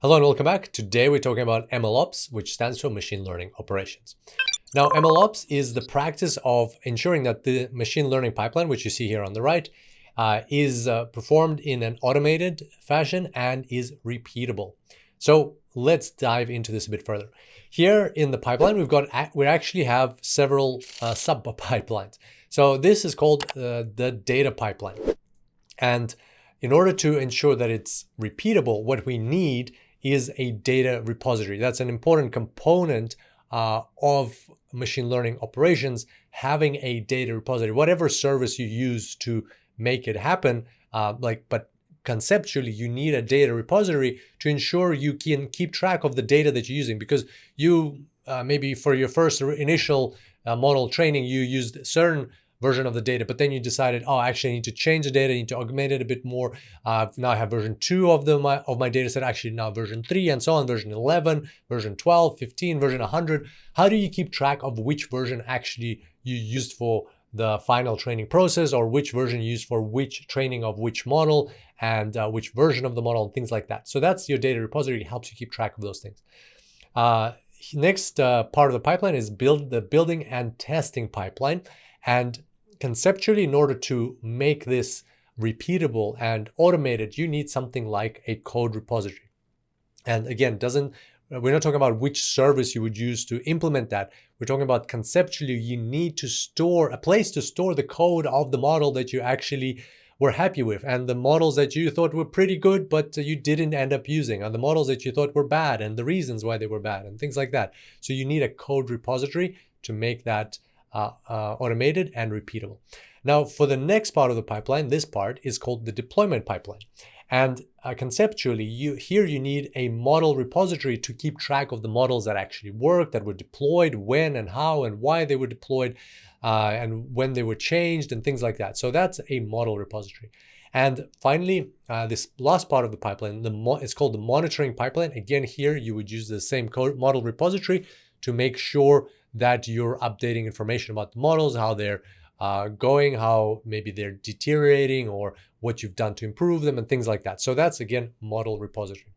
Hello and welcome back. Today we're talking about MLOps, which stands for machine learning operations. Now, MLOps is the practice of ensuring that the machine learning pipeline, which you see here on the right, is performed in an automated fashion and is repeatable. So let's dive into this a bit further. Here in the pipeline, we actually have several sub pipelines. So this is called the data pipeline. And in order to ensure that it's repeatable, what we need is a data repository. That's an important component of machine learning operations, having a data repository. Whatever service you use to make it happen, but conceptually, you need a data repository to ensure you can keep track of the data that you're using, because you maybe for your first initial model training, you used a certain version of the data, but then you decided, oh, actually I need to change the data, I need to augment it a bit more. Now I have version 2 of my data set, actually now version 3 and so on, version 11, version 12, 15, version 100. How do you keep track of which version actually you used for the final training process, or which version you used for which training of which model, and which version of the model, and things like that? So that's your data repository. It helps you keep track of those things. Next part of the pipeline is the building and testing pipeline. And conceptually, in order to make this repeatable and automated, you need something like a code repository. And again, we're not talking about which service you would use to implement that. We're talking about conceptually, you need to store a place to store the code of the model that you actually were happy with, and the models that you thought were pretty good, but you didn't end up using, and the models that you thought were bad, and the reasons why they were bad, and things like that. So you need a code repository to make that automated and repeatable. Now, for the next part of the pipeline, this part is called the deployment pipeline. And conceptually, you need a model repository to keep track of the models that actually work, that were deployed, when and how and why they were deployed, and when they were changed, and things like that. So that's a model repository. And finally, this last part of the pipeline, it's called the monitoring pipeline. Again, here you would use the same code model repository to make sure that you're updating information about the models, how they're going, how maybe they're deteriorating, or what you've done to improve them, and things like that. So that's, again, model repository.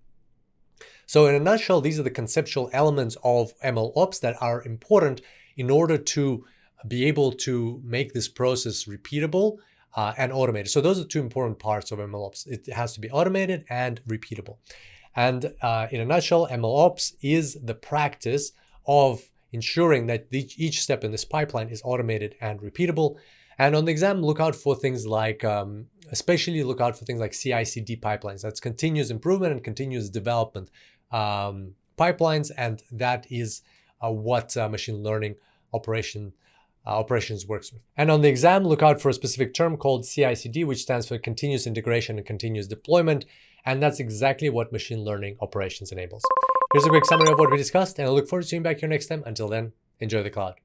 So in a nutshell, these are the conceptual elements of MLOps that are important in order to be able to make this process repeatable and automated. So those are two important parts of MLOps. It has to be automated and repeatable. And in a nutshell, MLOps is the practice of ensuring that each step in this pipeline is automated and repeatable. And on the exam, look out for things like, especially look out for things like CI/CD pipelines. That's continuous improvement and continuous development pipelines, and that is what machine learning operations works with. And on the exam, look out for a specific term called CI/CD, which stands for continuous integration and continuous deployment, and that's exactly what machine learning operations enables. Here's a quick summary of what we discussed, and I look forward to seeing you back here next time. Until then, enjoy the cloud.